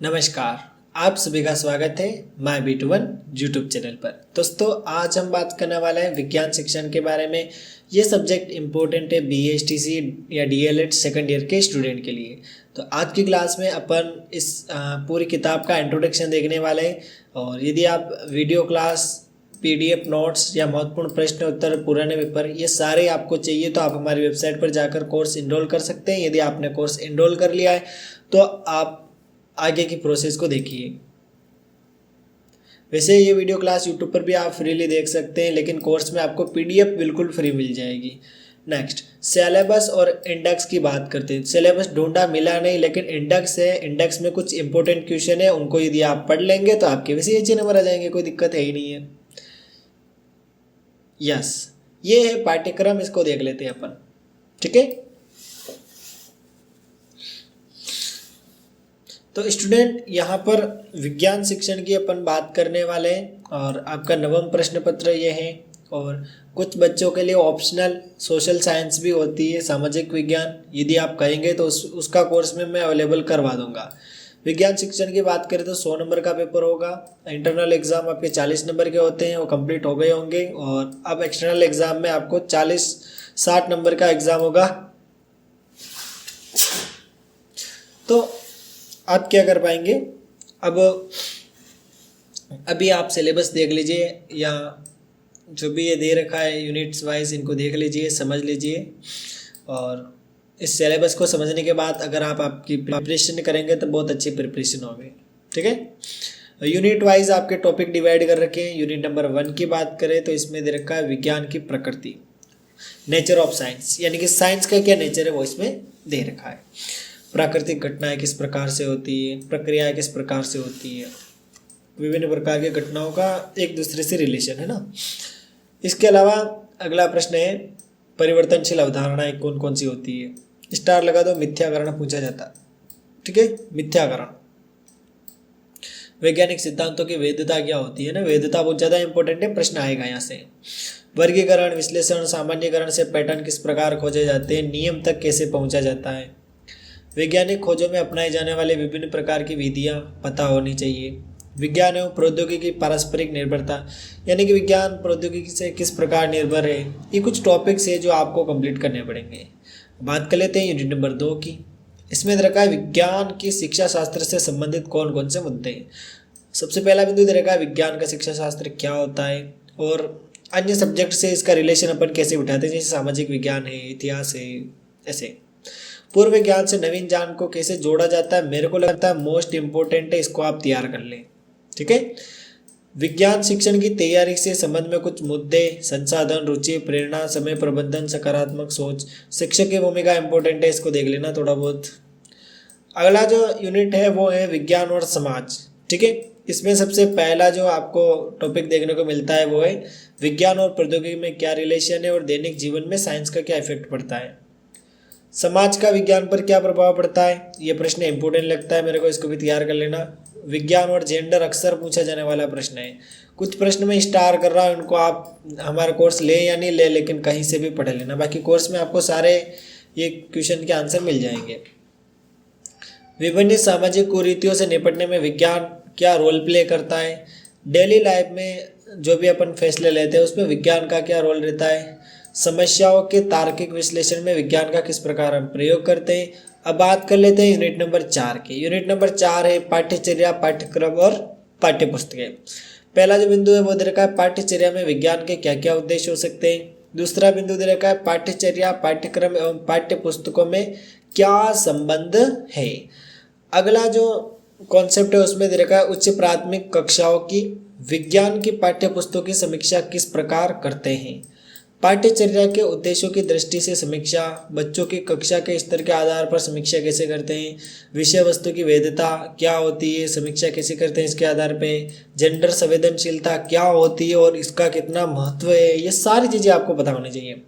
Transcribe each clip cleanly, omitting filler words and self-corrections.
नमस्कार। आप सभी का स्वागत है माय B2 यूट्यूब चैनल पर। दोस्तों, आज हम बात करने वाले हैं विज्ञान शिक्षण के बारे में। ये सब्जेक्ट इम्पोर्टेंट है BSTC या DLED सेकंड ईयर के स्टूडेंट के लिए। तो आज की क्लास में अपन इस पूरी किताब का इंट्रोडक्शन देखने वाले हैं। और यदि आप वीडियो क्लास, PDF नोट्स या महत्वपूर्ण प्रश्न उत्तर, पुराने पेपर, ये सारे आपको चाहिए तो आप हमारी वेबसाइट पर जाकर कोर्स इनरोल कर सकते हैं। यदि आपने कोर्स इनरोल कर लिया है तो आप आगे की प्रोसेस को देखिए। वैसे ये वीडियो क्लास यूट्यूब पर भी आप फ्रीली देख सकते हैं, लेकिन कोर्स में आपको PDF बिल्कुल फ्री मिल जाएगी। नेक्स्ट, सिलेबस और इंडेक्स की बात करते हैं। सिलेबस ढूंढा मिला नहीं, लेकिन इंडेक्स है। इंडेक्स में कुछ इंपॉर्टेंट क्वेश्चन है, उनको यदि आप पढ़ लेंगे तो आपके वैसे अच्छे नंबर आ जाएंगे, कोई दिक्कत है ही नहीं है। यस, ये है पाठ्यक्रम, इसको देख लेते हैं अपन। ठीक है, तो स्टूडेंट यहाँ पर विज्ञान शिक्षण की अपन बात करने वाले हैं और आपका नवम प्रश्न पत्र ये है। और कुछ बच्चों के लिए ऑप्शनल सोशल साइंस भी होती है, सामाजिक विज्ञान। यदि आप कहेंगे तो उसका कोर्स में मैं अवेलेबल करवा दूंगा। विज्ञान शिक्षण की बात करें तो 100 नंबर का पेपर होगा। इंटरनल एग्ज़ाम आपके 40 नंबर के होते हैं, वो कंप्लीट हो गए होंगे। और अब एक्सटर्नल एग्ज़ाम में आपको 60 नंबर का एग्ज़ाम होगा। तो आप क्या कर पाएंगे, अब अभी आप सिलेबस देख लीजिए या जो भी ये दे रखा है यूनिट्स वाइज, इनको देख लीजिए, समझ लीजिए। और इस सिलेबस को समझने के बाद अगर आप आपकी प्रिपरेशन करेंगे तो बहुत अच्छी प्रिपरेशन होगी। ठीक है, यूनिट वाइज आपके टॉपिक डिवाइड कर रखे हैं। यूनिट नंबर 1 की बात करें तो इसमें दे रखा है विज्ञान की प्रकृति, नेचर ऑफ साइंस, यानी कि साइंस का क्या नेचर है वो इसमें दे रखा है। प्राकृतिक घटनाएं किस प्रकार से होती है, प्रक्रियाएं किस प्रकार से होती है, विभिन्न प्रकार की घटनाओं का एक दूसरे से रिलेशन है ना। इसके अलावा अगला प्रश्न है परिवर्तनशील अवधारणाएं कौन कौन सी होती है। स्टार लगा दो, मिथ्याकरण पूछा जाता। ठीक है, मिथ्याकरण। वैज्ञानिक सिद्धांतों की वैधता क्या होती है ना, वैधता बहुत ज़्यादा इंपॉर्टेंट है, प्रश्न आएगा यहाँ से। वर्गीकरण, विश्लेषण, सामान्यकरण से पैटर्न किस प्रकार खोजे जाते हैं, नियम तक कैसे पहुँचा जाता है। वैज्ञानिक खोजों में अपनाए जाने वाले विभिन्न प्रकार की विधियाँ पता होनी चाहिए। विज्ञान एवं प्रौद्योगिकी पारस्परिक निर्भरता, यानी कि विज्ञान प्रौद्योगिकी से किस प्रकार निर्भर है। ये कुछ टॉपिक्स है जो आपको कंप्लीट करने पड़ेंगे। बात कर लेते हैं यूनिट नंबर 2 की। इसमें दे रखा है विज्ञान की शिक्षा शास्त्र से संबंधित कौन कौन से मुद्दे हैं। सबसे पहला बिंदु दे रखा है विज्ञान का शिक्षा शास्त्र क्या होता है और अन्य सब्जेक्ट से इसका रिलेशन अपन कैसे उठाते हैं, जैसे सामाजिक विज्ञान है, इतिहास है, ऐसे। पूर्व ज्ञान से नवीन ज्ञान को कैसे जोड़ा जाता है, मेरे को लगता है मोस्ट इम्पोर्टेंट है, इसको आप तैयार कर लें। ठीक है, विज्ञान शिक्षण की तैयारी से संबंध में कुछ मुद्दे, संसाधन, रुचि, प्रेरणा, समय प्रबंधन, सकारात्मक सोच, शिक्षक की भूमिका इंपॉर्टेंट है, इसको देख लेना थोड़ा बहुत। अगला जो यूनिट है वो है विज्ञान और समाज। ठीक है, इसमें सबसे पहला जो आपको टॉपिक देखने को मिलता है वो है विज्ञान और प्रौद्योगिकी में क्या रिलेशन है और दैनिक जीवन में साइंस का क्या इफेक्ट पड़ता है। समाज का विज्ञान पर क्या प्रभाव पड़ता है, ये प्रश्न इंपॉर्टेंट लगता है मेरे को, इसको भी तैयार कर लेना। विज्ञान और जेंडर अक्सर पूछा जाने वाला प्रश्न है। कुछ प्रश्न में स्टार कर रहा हूँ, उनको आप हमारा कोर्स ले या नहीं ले, लेकिन कहीं से भी पढ़ लेना। बाकी कोर्स में आपको सारे ये क्वेश्चन के आंसर मिल जाएंगे। विभिन्न सामाजिक कुरीतियों से निपटने में विज्ञान क्या रोल प्ले करता है। डेली लाइफ में जो भी अपन फैसले लेते हैं उसमें विज्ञान का क्या रोल रहता है। समस्याओं के तार्किक विश्लेषण में विज्ञान का किस प्रकार हम प्रयोग करते हैं। अब बात कर लेते हैं यूनिट नंबर 4 की। यूनिट नंबर 4 है पाठ्यचर्या, पाठ्यक्रम और पाठ्यपुस्तकें। पहला जो बिंदु है वो दे रखा है पाठ्यचर्या में विज्ञान के क्या क्या उद्देश्य हो सकते हैं। दूसरा बिंदु दे रखा है पाठ्यचर्या, पाठ्यक्रम एवं पाठ्यपुस्तकों में क्या संबंध है। अगला जो कॉन्सेप्ट है उसमें दे रखा है उच्च प्राथमिक कक्षाओं की विज्ञान की पाठ्यपुस्तकों की समीक्षा किस प्रकार करते हैं। पाठ्यचर्या के उद्देश्यों की दृष्टि से समीक्षा, बच्चों की कक्षा के स्तर के आधार पर समीक्षा कैसे करते हैं। विषय वस्तु की वैधता क्या होती है, समीक्षा कैसे करते हैं इसके आधार पे। जेंडर संवेदनशीलता क्या होती है और इसका कितना महत्व है, ये सारी चीज़ें आपको पता होनी चाहिए।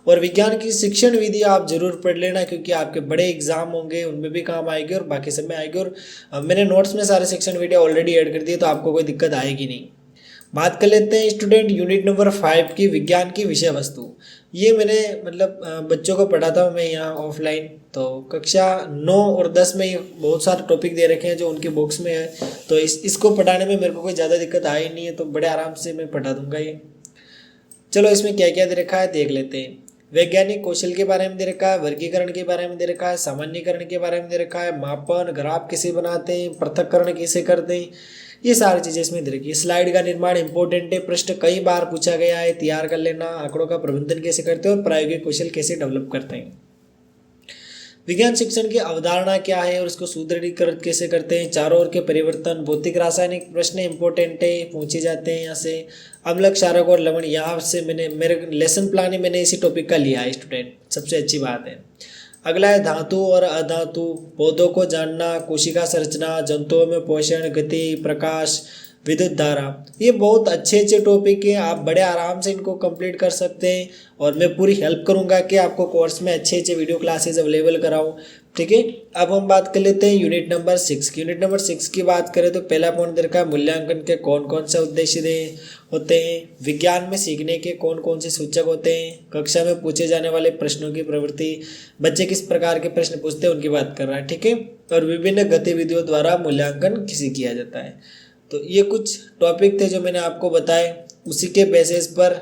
और विज्ञान की शिक्षण विधि आप जरूर पढ़ लेना, क्योंकि आपके बड़े एग्जाम होंगे उनमें भी काम आएगी और बाकी सब में आएगी। और मैंने नोट्स में सारे शिक्षण वीडियो ऑलरेडी ऐड कर दिए, तो आपको कोई दिक्कत आएगी नहीं। बात कर लेते हैं स्टूडेंट यूनिट नंबर 5 की विज्ञान की विषय वस्तु। ये मैंने मतलब बच्चों को पढ़ाता हूँ मैं यहाँ ऑफलाइन। तो कक्षा 9 और 10 में ये बहुत सारे टॉपिक दे रखे हैं जो उनके बुक्स में है। तो इसको पढ़ाने में मेरे को कोई ज़्यादा दिक्कत आई नहीं है, तो बड़े आराम से मैं पढ़ा दूंगा ये। चलो इसमें क्या क्या दे रखा है देख लेते हैं। वैज्ञानिक कौशल के बारे में दे रखा है, वर्गीकरण के बारे में दे रखा है, सामान्यीकरण के बारे में दे रखा है, मापन ग्राफ कैसे बनाते हैं, पृथक्करण कैसे करते हैं, ये सारी चीज़ें इसमें दे रखी है। स्लाइड का निर्माण इंपॉर्टेंट है, प्रश्न कई बार पूछा गया है, तैयार कर लेना। आंकड़ों का प्रबंधन कैसे करते हैं और प्रायोगिक कौशल कैसे डेवलप करते हैं। विज्ञान शिक्षण की अवधारणा क्या है और इसको सुदृढ़ीकृत कैसे करते हैं। चारों ओर के परिवर्तन, भौतिक रासायनिक प्रश्न इंपॉर्टेंट है, पूछे जाते हैं यहाँ से। अम्लक क्षारक और लवण, यहाँ से मैंने मेरे लेसन प्लान ही मैंने इसी टॉपिक का लिया है स्टूडेंट, सबसे अच्छी बात है। अगला है धातु और अधातु, पौधों को जानना, कोशिका संरचना, जंतुओं में पोषण, गति, प्रकाश, विद्युत धारा। ये बहुत अच्छे अच्छे टॉपिक हैं, आप बड़े आराम से इनको कंप्लीट कर सकते हैं और मैं पूरी हेल्प करूंगा कि आपको कोर्स में अच्छे अच्छे वीडियो क्लासेस अवेलेबल कराऊं। ठीक है, अब हम बात कर लेते हैं यूनिट नंबर 6 की। यूनिट नंबर 6 की बात करें तो पहला पॉइंट दे रखा है मूल्यांकन के कौन कौन से उद्देश्य होते हैं। विज्ञान में सीखने के कौन कौन से सूचक होते हैं। कक्षा में पूछे जाने वाले प्रश्नों की प्रवृत्ति, बच्चे किस प्रकार के प्रश्न पूछते हैं उनकी बात कर रहा है। ठीक है, और विभिन्न गतिविधियों द्वारा मूल्यांकन किसी किया जाता है। तो ये कुछ टॉपिक थे जो मैंने आपको बताए, उसी के बेसिस पर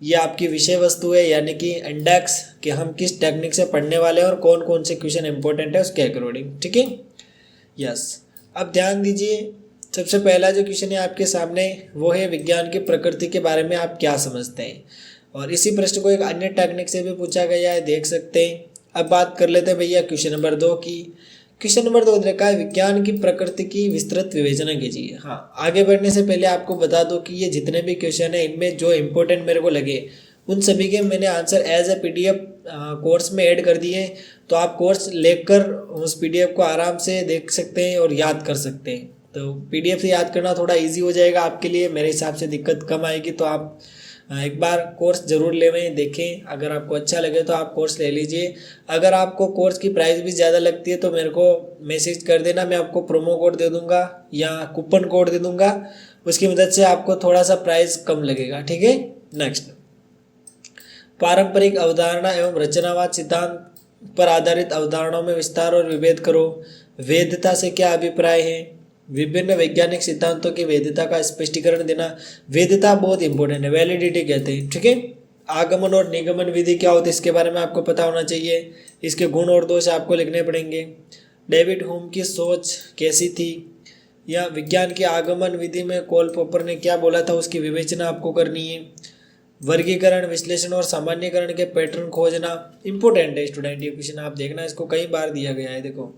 ये आपकी विषय वस्तु है, यानी कि इंडेक्स, कि हम किस टेक्निक से पढ़ने वाले हैं और कौन कौन से क्वेश्चन इंपॉर्टेंट है उसके अकॉर्डिंग। ठीक है, यस। अब ध्यान दीजिए, सबसे पहला जो क्वेश्चन है आपके सामने वो है विज्ञान की प्रकृति के बारे में आप क्या समझते हैं। और इसी प्रश्न को एक अन्य टेक्निक से भी पूछा गया है, देख सकते हैं। अब बात कर लेते हैं भैया क्वेश्चन नंबर 2 की। क्वेश्चन नंबर 2 रखा है विज्ञान की प्रकृति की विस्तृत विवेचना कीजिए। हाँ, आगे बढ़ने से पहले आपको बता दो कि ये जितने भी क्वेश्चन है इनमें जो इम्पोर्टेंट मेरे को लगे उन सभी के मैंने answer as a PDF course में ऐड कर दिए। तो आप कोर्स लेकर उस PDF को आराम से देख सकते हैं और याद कर सकते हैं। तो PDF से याद करना थोड़ा ईजी हो जाएगा आपके लिए, मेरे हिसाब से दिक्कत कम आएगी। तो आप एक बार कोर्स ज़रूर लेवें, देखें, अगर आपको अच्छा लगे तो आप कोर्स ले लीजिए। अगर आपको कोर्स की प्राइस भी ज़्यादा लगती है तो मेरे को मैसेज कर देना, मैं आपको प्रोमो कोड दे दूंगा या कूपन कोड दे दूंगा, उसकी मदद से आपको थोड़ा सा प्राइस कम लगेगा। ठीक है, नेक्स्ट, पारंपरिक अवधारणा एवं रचनावाद सिद्धांत पर आधारित अवधारणाओं में विस्तार और विभेद करो। वेदता से क्या अभिप्राय है। विभिन्न वैज्ञानिक सिद्धांतों की वैधता का स्पष्टीकरण देना। वैधता बहुत इंपॉर्टेंट है, वैलिडिटी कहते हैं। ठीक है, आगमन और निगमन विधि क्या होती है इसके बारे में आपको पता होना चाहिए। इसके गुण और दोष आपको लिखने पड़ेंगे। डेविड ह्यूम की सोच कैसी थी, या विज्ञान की आगमन विधि में कोल पॉपर ने क्या बोला था उसकी विवेचना आपको करनी है। वर्गीकरण, विश्लेषण और सामान्यकरण के पैटर्न खोजना इंपॉर्टेंट है स्टूडेंट, ये क्वेश्चन आप देखना, इसको कई बार दिया गया है। देखो,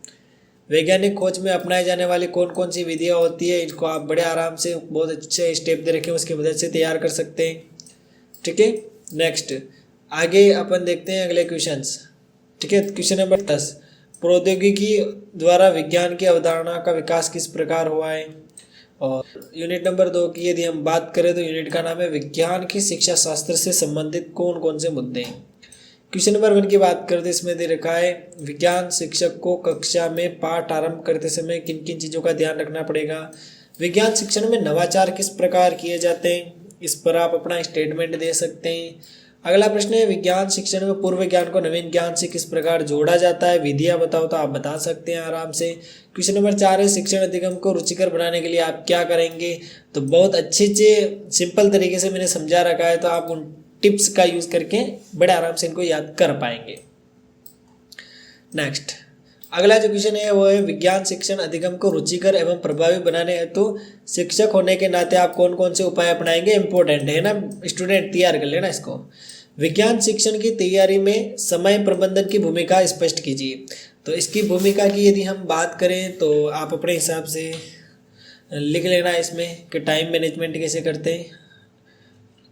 वैज्ञानिक खोज में अपनाई जाने वाली कौन कौन सी विधियाँ होती है, इनको आप बड़े आराम से बहुत अच्छे स्टेप दे रखे हैं उसकी मदद से तैयार कर सकते हैं। ठीक है, नेक्स्ट आगे अपन देखते हैं अगले क्वेश्चंस। ठीक है, क्वेश्चन नंबर 10, प्रौद्योगिकी द्वारा विज्ञान की अवधारणा का विकास किस प्रकार हुआ है। और यूनिट नंबर 2 की यदि हम बात करें तो यूनिट का नाम है विज्ञान की शिक्षा शास्त्र से संबंधित कौन कौन से मुद्दे हैं। क्वेश्चन नंबर 1 की बात करते इसमें दे रखा है विज्ञान शिक्षक को कक्षा में पाठ आरंभ करते समय किन किन चीज़ों का ध्यान रखना पड़ेगा। विज्ञान शिक्षण में नवाचार किस प्रकार किए जाते हैं, इस पर आप अपना स्टेटमेंट दे सकते हैं। अगला प्रश्न है विज्ञान शिक्षण में पूर्व ज्ञान को नवीन ज्ञान से किस प्रकार जोड़ा जाता है, विधियाँ बताओ, तो आप बता सकते हैं आराम से। क्वेश्चन नंबर 4 है शिक्षण अधिगम को रुचिकर बनाने के लिए आप क्या करेंगे। तो बहुत अच्छे सिंपल तरीके से मैंने समझा रखा है, तो आप उन टिप्स का यूज करके बड़े आराम से इनको याद कर पाएंगे। नेक्स्ट, अगला जो क्वेश्चन है वो है विज्ञान शिक्षण अधिगम को रुचिकर एवं प्रभावी बनाने हेतु तो शिक्षक होने के नाते आप कौन कौन से उपाय अपनाएंगे, इंपॉर्टेंट है ना स्टूडेंट, तैयार कर लेना इसको। विज्ञान शिक्षण की तैयारी में समय प्रबंधन की भूमिका स्पष्ट कीजिए। तो इसकी भूमिका की यदि हम बात करें तो आप अपने हिसाब से लिख लेना इसमें कि टाइम मैनेजमेंट कैसे करते हैं।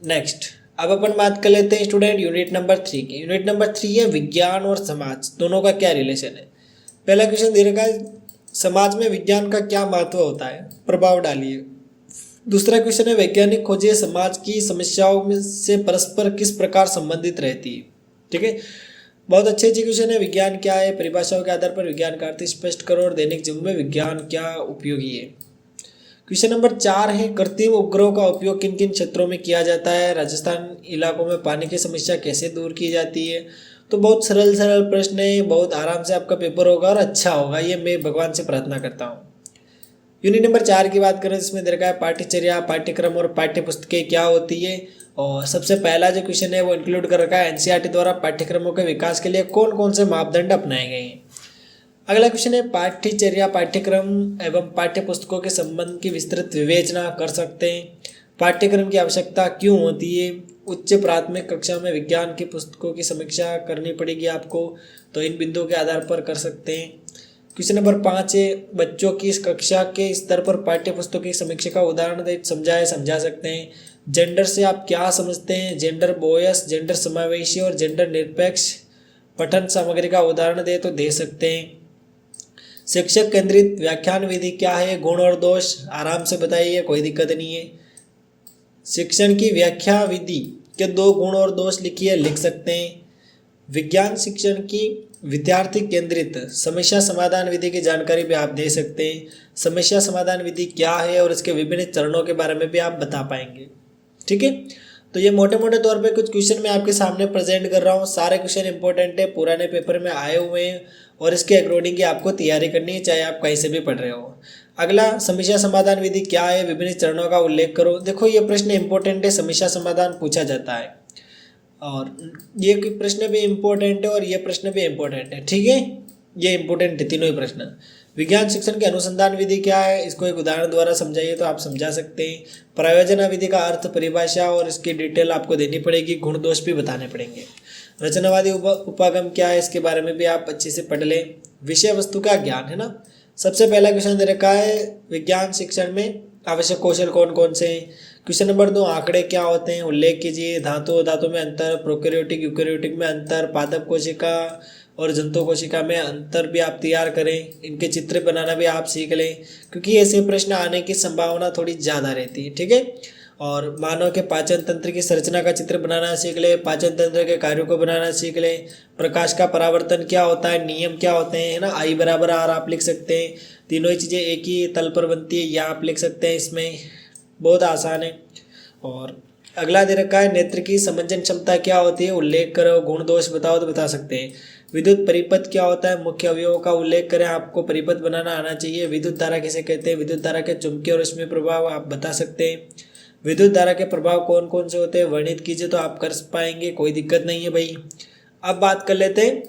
नेक्स्ट, अब अपन बात कर लेते हैं स्टूडेंट यूनिट नंबर 3 की। यूनिट नंबर 3 है विज्ञान और समाज, दोनों का क्या रिलेशन है। पहला क्वेश्चन दे रखा है समाज में विज्ञान का क्या महत्व होता है, प्रभाव डालिए। दूसरा क्वेश्चन है वैज्ञानिक खोजें समाज की समस्याओं में से परस्पर किस प्रकार संबंधित रहती है। ठीक है, बहुत अच्छे क्वेश्चन है। विज्ञान क्या है, परिभाषाओं के आधार पर विज्ञान का अर्थ स्पष्ट करो और दैनिक जीवन में विज्ञान क्या उपयोगी है। क्वेश्चन नंबर 4 है, कृत्रिम उपग्रहों का उपयोग किन किन क्षेत्रों में किया जाता है? राजस्थान इलाकों में पानी की समस्या कैसे दूर की जाती है? तो बहुत सरल सरल प्रश्न है, बहुत आराम से आपका पेपर होगा और अच्छा होगा, ये मैं भगवान से प्रार्थना करता हूँ। यूनिट नंबर 4 की बात करें, इसमें देखा है पाठ्यचर्या, पाठ्यक्रम और पाठ्य पुस्तकें क्या होती है। और सबसे पहला जो क्वेश्चन है वो इंक्लूड कर रखा है, एनसीईआरटी द्वारा पाठ्यक्रमों के विकास के लिए कौन कौन से मापदंड अपनाए गए हैं। अगला क्वेश्चन है, पाठ्यचर्या, पाठ्यक्रम एवं पाठ्य पुस्तकों के संबंध की विस्तृत विवेचना कर सकते हैं। पाठ्यक्रम की आवश्यकता क्यों होती है? उच्च प्राथमिक कक्षा में विज्ञान की पुस्तकों की समीक्षा करनी पड़ेगी आपको, तो इन बिंदुओं के आधार पर कर सकते हैं। क्वेश्चन नंबर 5 है, बच्चों की इस कक्षा के स्तर पर पाठ्य पुस्तकों की समीक्षा का उदाहरण दे समझा सकते हैं। जेंडर से आप क्या समझते हैं? जेंडर बोयस, जेंडर समावेशी और जेंडर निरपेक्ष पठन सामग्री का उदाहरण दे तो दे सकते हैं। शिक्षक केंद्रित व्याख्यान विधि क्या है? गुण और दोष आराम से बताइए, कोई दिक्कत नहीं है। शिक्षण की व्याख्या विधि के 2 गुण और दोष लिखिए, लिख सकते हैं। विज्ञान शिक्षण की विद्यार्थी केंद्रित समस्या समाधान विधि की जानकारी भी आप दे सकते हैं। समस्या समाधान विधि क्या है और इसके विभिन्न चरणों के बारे में भी आप बता पाएंगे। ठीक है, तो ये मोटे मोटे तौर पे कुछ क्वेश्चन मैं आपके सामने प्रेजेंट कर रहा हूँ। सारे क्वेश्चन इंपॉर्टेंट है, पुराने पेपर में आए हुए हैं और इसके अकॉर्डिंग ही आपको तैयारी करनी है, चाहे आप कहीं से भी पढ़ रहे हो। अगला, समस्या समाधान विधि क्या है, विभिन्न चरणों का उल्लेख करो। देखो ये प्रश्न इंपॉर्टेंट है, समस्या समाधान पूछा जाता है और ये प्रश्न भी इम्पोर्टेंट है और ये प्रश्न भी इम्पोर्टेंट है। ठीक है, ये इम्पोर्टेंट है तीनों ही प्रश्न। विज्ञान शिक्षण की अनुसंधान विधि क्या है, इसको एक उदाहरण द्वारा समझाइए तो आप समझा सकते हैं। प्रयोजना विधि का अर्थ, परिभाषा और इसकी डिटेल आपको देनी पड़ेगी, गुण दोष भी बताने पड़ेंगे। रचनावादी उपागम क्या है, इसके बारे में भी आप अच्छे से पढ़ लें। विषय वस्तु का ज्ञान है ना। सबसे पहला क्वेश्चन दे रखा है, विज्ञान शिक्षण में आवश्यक कौशल कौन कौन से हैं। क्वेश्चन नंबर 2, आंकड़े क्या होते हैं, उल्लेख कीजिए। धातु में अंतर, प्रोकैरियोटिक यूकैरियोटिक में अंतर, पादप कोशिका और जंतु कोशिका में अंतर भी आप तैयार करें। इनके चित्र बनाना भी आप सीख लें, क्योंकि ऐसे प्रश्न आने की संभावना थोड़ी ज़्यादा रहती है। ठीक है, और मानव के पाचन तंत्र की संरचना का चित्र बनाना सीख ले, पाचन तंत्र के कार्यों को बनाना सीख ले। प्रकाश का परावर्तन क्या होता है, नियम क्या होते हैं, है ना। I = R आप लिख सकते हैं। तीनों ही चीज़ें एक ही तल पर बनती है, यह आप लिख सकते हैं। इसमें बहुत आसान है। और अगला दे रखा है, नेत्र की समंजन क्षमता क्या होती है, उल्लेख करो। गुण दोष बताओ तो बता सकते हैं। विद्युत परिपथ क्या होता है, मुख्य अवयवों का उल्लेख करें। आपको परिपथ बनाना आना चाहिए। विद्युत धारा किसे कहते हैं, विद्युत धारा के चुंबकीय और रश्मि प्रभाव आप बता सकते हैं। विद्युत धारा के प्रभाव कौन कौन से होते हैं, वर्णित कीजिए तो आप कर पाएंगे, कोई दिक्कत नहीं है भाई। अब बात कर लेते हैं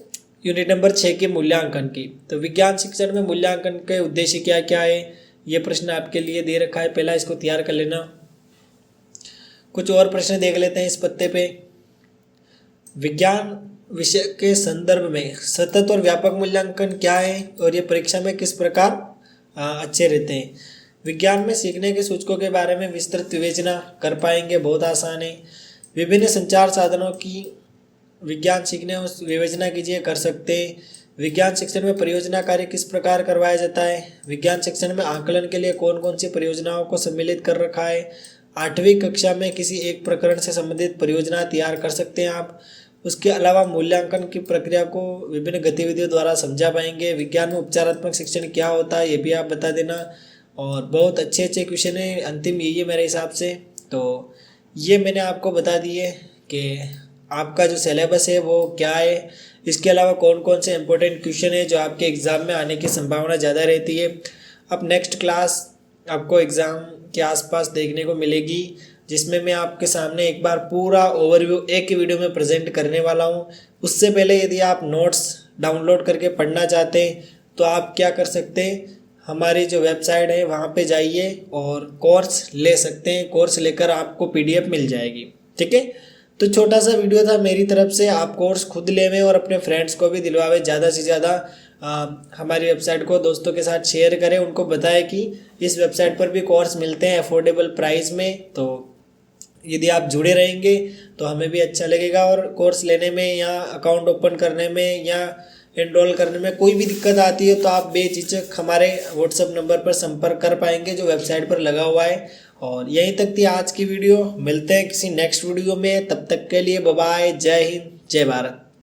यूनिट नंबर 6 के मूल्यांकन की। तो विज्ञान शिक्षण में मूल्यांकन के उद्देश्य क्या क्या है, ये प्रश्न आपके लिए दे रखा है, पहला इसको तैयार कर लेना। कुछ और प्रश्न देख लेते हैं इस पत्ते पे। विज्ञान विषय के संदर्भ में सतत और व्यापक मूल्यांकन क्या है और ये परीक्षा में किस प्रकार अच्छे रहते हैं। विज्ञान में सीखने के सूचकों के बारे में विस्तृत विवेचना कर पाएंगे, बहुत आसान है। विभिन्न संचार साधनों की विज्ञान सीखने और विवेचना कीजिए, कर सकते हैं। विज्ञान शिक्षण में परियोजना कार्य किस प्रकार करवाया जाता है। विज्ञान शिक्षण में आकलन के लिए कौन कौन सी परियोजनाओं को सम्मिलित कर रखा है। 8वीं कक्षा में किसी एक प्रकरण से संबंधित परियोजना तैयार कर सकते हैं आप। उसके अलावा मूल्यांकन की प्रक्रिया को विभिन्न गतिविधियों द्वारा समझा पाएंगे। विज्ञान में उपचारात्मक शिक्षण क्या होता है, ये भी आप बता देना। और बहुत अच्छे अच्छे क्वेश्चन है, अंतिम यही है मेरे हिसाब से। तो ये मैंने आपको बता दिए कि आपका जो सिलेबस है वो क्या है। इसके अलावा कौन कौन से इंपॉर्टेंट क्वेश्चन है जो आपके एग्ज़ाम में आने की संभावना ज़्यादा रहती है। अब नेक्स्ट क्लास आपको एग्ज़ाम के आसपास देखने को मिलेगी, जिसमें मैं आपके सामने एक बार पूरा ओवरव्यू एक ही वीडियो में प्रेजेंट करने वाला हूँ। उससे पहले यदि आप नोट्स डाउनलोड करके पढ़ना चाहते हैं तो आप क्या कर सकते हैं, हमारी जो वेबसाइट है वहाँ पे जाइए और कोर्स ले सकते हैं। कोर्स लेकर आपको PDF मिल जाएगी। ठीक है, तो छोटा सा वीडियो था मेरी तरफ से। आप कोर्स खुद लेवें और अपने फ्रेंड्स को भी दिलवावें। ज़्यादा से ज़्यादा हमारी वेबसाइट को दोस्तों के साथ शेयर करें, उनको बताएं कि इस वेबसाइट पर भी कोर्स मिलते हैं अफोर्डेबल प्राइस में। तो यदि आप जुड़े रहेंगे तो हमें भी अच्छा लगेगा। और कोर्स लेने में या अकाउंट ओपन करने में या एनरोल करने में कोई भी दिक्कत आती है तो आप बेझिझक हमारे WhatsApp नंबर पर संपर्क कर पाएंगे जो वेबसाइट पर लगा हुआ है। और यहीं तक थी आज की वीडियो। मिलते हैं किसी नेक्स्ट वीडियो में, तब तक के लिए बाय बाय। जय हिंद, जय भारत।